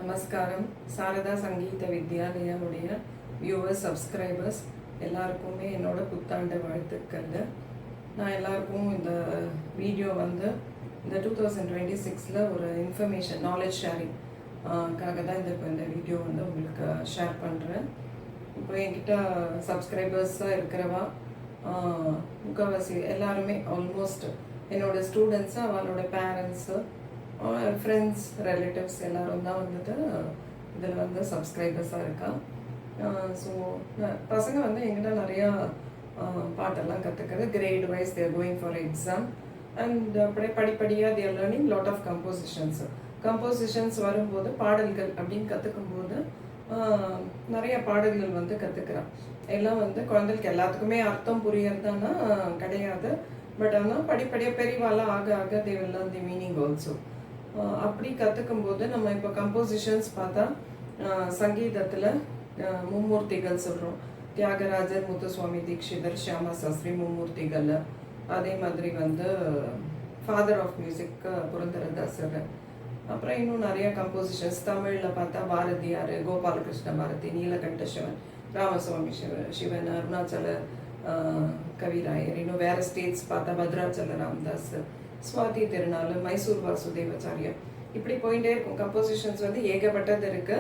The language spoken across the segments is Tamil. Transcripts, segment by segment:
நமஸ்காரம். சாரதா சங்கீத வித்யாலயாவுடைய வியூவர்ஸ், சப்ஸ்கிரைபர்ஸ் எல்லாருக்குமே என்னோட புத்தாண்டு வாழ்த்துக்கள். நான் எல்லாருக்கும் இந்த வீடியோ இந்த 2026 ஒரு இன்ஃபர்மேஷன் நாலேஜ் ஷேரிங் காக தான் இந்த வீடியோ உங்களுக்கு ஷேர் பண்ணுறேன். இப்போ என்கிட்ட சப்ஸ்கிரைபர்ஸாக இருக்கிறவா முக்கால்வாசி எல்லாருமே ஆல்மோஸ்ட் என்னோட ஸ்டூடெண்ட்ஸு, அவளோட பேரண்ட்ஸு, ஃப்ரெண்ட்ஸ், ரிலேட்டிவ்ஸ் எல்லாரும் தான் இதில் சப்ஸ்கிரைபர்ஸாக இருக்கா. ஸோ பசங்க எங்கிட்ட நிறையா பாட்டெல்லாம் கற்றுக்கிறது. Grade wise they're going for exam and அப்படியே படிப்படியாக they're learning lot of compositions வரும்போது பாடல்கள் அப்படின்னு கற்றுக்கும்போது நிறைய பாடல்கள் கற்றுக்குறான். எல்லாம் குழந்தைகளுக்கு எல்லாத்துக்குமே அர்த்தம் புரியறதானா கிடையாது. பட் ஆனால் படிப்படியாக பெரியவாலாம் ஆக ஆக they will learn the meaning also. அப்படி கற்றுக்கும் போது நம்ம இப்போ கம்போசிஷன்ஸ் பார்த்தா சங்கீதத்தில் மும்மூர்த்திகள் சொல்கிறோம். தியாகராஜர், முத்துசுவாமி தீக்ஷிதர், ஷியாமா சாஸ்திரி மும்மூர்த்திகள். அதே மாதிரி ஃபாதர் ஆஃப் மியூசிக் புரந்தரதாசர். அப்புறம் இன்னும் நிறைய கம்போசிஷன்ஸ் தமிழில் பார்த்தா பாரதியார், கோபாலகிருஷ்ண பாரதி, நீலகண்ட சிவன், ராமசுவாமி சிவன், அருணாச்சல கவிராயர். இன்னும் வேறு ஸ்டேட்ஸ் பார்த்தா பத்ராச்சல ராமதாஸ், சுவாதி திருநாள், மைசூர் வாசுதேவாச்சாரியர். இப்படி போயிட்டே இருக்கும். கம்போசிஷன்ஸ் ஏகப்பட்டது இருக்கு.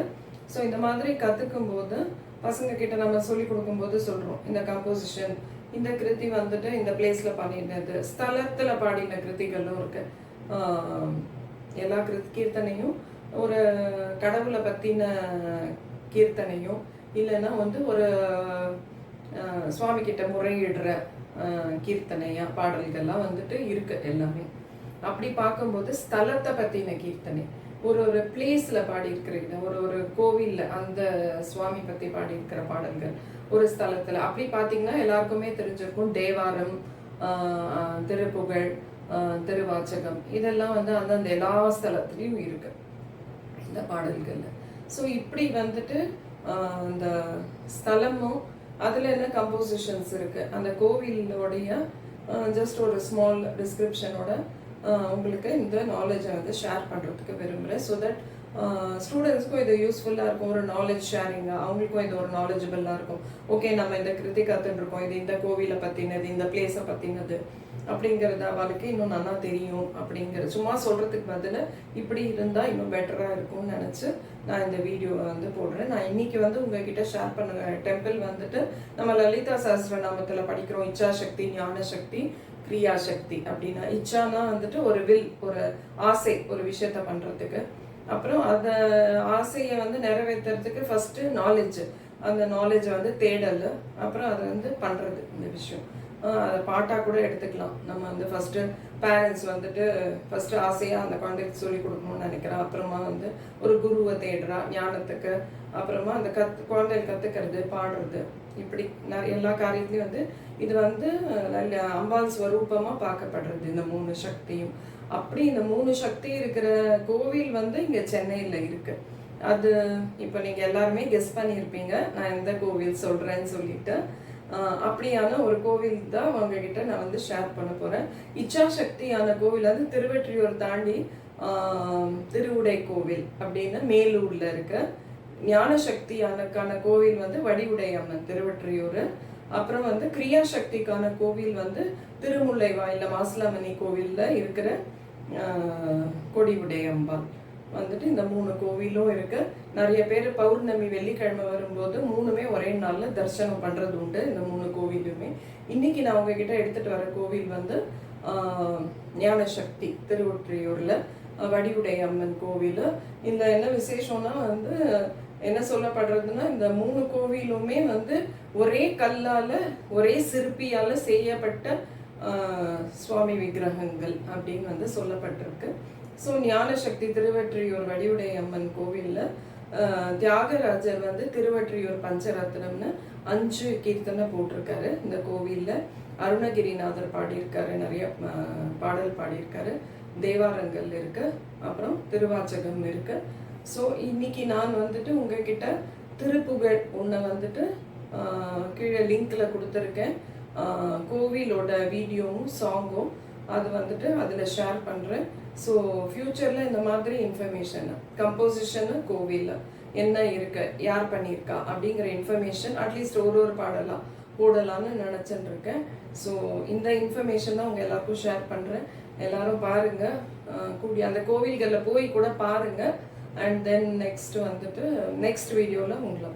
ஸோ இந்த மாதிரி கற்றுக்கும் போது பசங்க கிட்ட நம்ம சொல்லி கொடுக்கும்போது சொல்கிறோம், இந்த கம்போசிஷன், இந்த கிருதி இந்த பிளேஸில் பாடினது, ஸ்தலத்தில் பாடின கிருதிகளும் இருக்கு. எல்லா கீர்த்தனையும் ஒரு கடவுளை பற்றின கீர்த்தனையும் இல்லைன்னா ஒரு சுவாமி கிட்ட முறையிடுற கீர்த்தனையா பாடல்கள்லாம் இருக்கு எல்லாமே. அப்படி பார்க்கும்போது ஸ்தலத்தை பற்றின கீர்த்தனை, ஒரு பிளேஸில் பாடியிருக்கிறீங்க, ஒரு கோவிலில் அந்த சுவாமி பற்றி பாடியிருக்கிற பாடல்கள் ஒரு ஸ்தலத்தில். அப்படி பார்த்தீங்கன்னா எல்லாருக்குமே தெரிஞ்சிருக்கும். தேவாரம், திருப்புகழ், திருவாச்சகம் இதெல்லாம் அந்தந்த எல்லா ஸ்தலத்துலேயும் இருக்கு இந்த பாடல்கள். ஸோ இப்படி இந்த ஸ்தலமும் அதில் என்ன கம்போசிஷன்ஸ் இருக்கு, அந்த கோவிலோடைய ஜஸ்ட் ஒரு ஸ்மால் டிஸ்கிரிப்ஷனோட உங்களுக்கு இந்த நாலேஜை ஷேர் பண்ணுறதுக்கு விரும்புகிறேன். ஸோ தட் ஸ்டூடெண்ட்ஸ்க்கும் இது யூஸ்ஃபுல்லாக இருக்கும். ஒரு நாலேஜ் ஷேரிங்காக அவங்களுக்கும் இது ஒரு நாலேஜபிளாக இருக்கும். ஓகே, நம்ம இந்த கிருதி கற்றுட்டுருக்கோம், இது இந்த கோவிலை பற்றினது, இந்த பிளேஸை பற்றினது அப்படிங்கிறது அவளுக்கு இன்னும் நல்லா தெரியும். அப்படிங்கிறது சும்மா சொல்கிறதுக்கு பதில் இப்படி இருந்தால் இன்னும் பெட்டராக இருக்கும்னு நினச்சி நான் இந்த வீடியோவை போடுறேன். நான் இன்னைக்கு உங்ககிட்ட ஷேர் பண்ண டெம்பிள் நம்ம லலிதா சஹஸ்ரநாமத்தில் படிக்கிறோம். இச்சாசக்தி, ஞானசக்தி, கிரியாசக்தி. அப்படின்னா இச்சானா ஒரு வில், ஒரு ஆசை, ஒரு விஷயத்த பண்ணுறதுக்கு. அப்புறம் அந்த ஆசையை நிறைவேற்றுறதுக்கு ஃபர்ஸ்ட் நாலேஜ், அந்த நாலேஜை தேடல், அப்புறம் அதை பண்ணுறது. இந்த விஷயம் அதை பாட்டாக கூட எடுத்துக்கலாம். நம்ம ஃபர்ஸ்ட்டு பேரண்ட்ஸ் ஃபர்ஸ்ட் ஆசையாக அந்த குழந்தைக்கு சொல்லி கொடுக்கணும்னு நினைக்கிறேன். அப்புறமா ஒரு குருவை தேடுறா ஞானத்துக்கு. அப்புறமா அந்த குழந்தைகள் கற்றுக்கிறது, பாடுறது, இப்படி நிறைய எல்லா காரியத்துலையும் இது அம்பாள் ஸ்வரூபமாக பார்க்கப்படுறது இந்த 3 சக்தியும். அப்படி இந்த 3 சக்தி இருக்கிற கோவில் இங்கே சென்னையில் இருக்கு. அது இப்போ நீங்கள் எல்லாருமே கெஸ் பண்ணியிருப்பீங்க நான் எந்த கோவில் சொல்கிறேன்னு சொல்லிட்டு. அப்படியான ஒரு கோவில் தான் உங்ககிட்ட நான் ஷேர் பண்ண போகிறேன். இச்சாசக்தியான கோவில் திருவெற்றியூர் தாண்டி திருவுடை கோவில் அப்படின்னு மேலூரில் இருக்க. ஞானசக்தியானக்கான கோவில் வடிவுடை அம்மன் திருவெற்றியூர். அப்புறம் கிரியாசக்திக்கான கோவில் திருமுல்லை வாயில மாசிலாமணி கோவிலில் இருக்கிற கொடிவுடை அம்பாள். இந்த 3 கோவிலும் இருக்கு. நிறைய பேர் பௌர்ணமி வெள்ளிக்கிழமை வரும்போது 3மே ஒரே நாளில் தரிசனம் பண்ணுறது உண்டு. இந்த 3 கோவிலுமே இன்னைக்கு நான் உங்ககிட்ட எடுத்துட்டு வர கோவில் ஞானசக்தி திருவொற்றியூர்ல வடிவுடை அம்மன் கோவில். இந்த என்ன விசேஷம்னா என்ன சொல்லப்படுறதுன்னா, இந்த 3 கோவிலுமே ஒரே கல்லால, ஒரே சிற்பியால செய்யப்பட்ட சுவாமி விக்கிரகங்கள் அப்படின்னு சொல்லப்பட்டிருக்கு. ஸோ ஞானசக்தி திருவெற்றியூர் வடிவுடை அம்மன் கோவிலில் தியாகராஜர் திருவெற்றியூர் பஞ்சரத்னம்னு 5 கீர்த்தனை போட்டிருக்காரு. இந்த கோவிலில் அருணகிரிநாதர் பாடியிருக்காரு, நிறைய பாடல் பாடியிருக்காரு. தேவாரங்கள் இருக்கு, அப்புறம் திருவாச்சகம் இருக்கு. ஸோ இன்னைக்கு நான் உங்ககிட்ட திருப்புகழ் ஒன்று கீழே லிங்க்ல கொடுத்துருக்கேன். கோவிலோட வீடியோவும் சாங்கும் அது அதில் ஷேர் பண்ணுறேன். ஸோ ஃப்யூச்சரில் இந்த மாதிரி இன்ஃபர்மேஷன் கம்போசிஷனு கோவிலில் என்ன இருக்கு, யார் பண்ணியிருக்கா அப்படிங்கிற இன்ஃபர்மேஷன் அட்லீஸ்ட் ஒரு பாடலாம் போடலான்னு நினச்சிட்டு இருக்கேன். ஸோ இந்த இன்ஃபர்மேஷன் தான் உங்கள் எல்லாருக்கும் ஷேர் பண்ணுறேன். எல்லாரும் பாருங்கள், கூடிய அந்த கோவில்களில் போய் கூட பாருங்கள். அண்ட் தென் நெக்ஸ்ட் வந்துட்டு நெக்ஸ்ட் வீடியோவில் உங்களை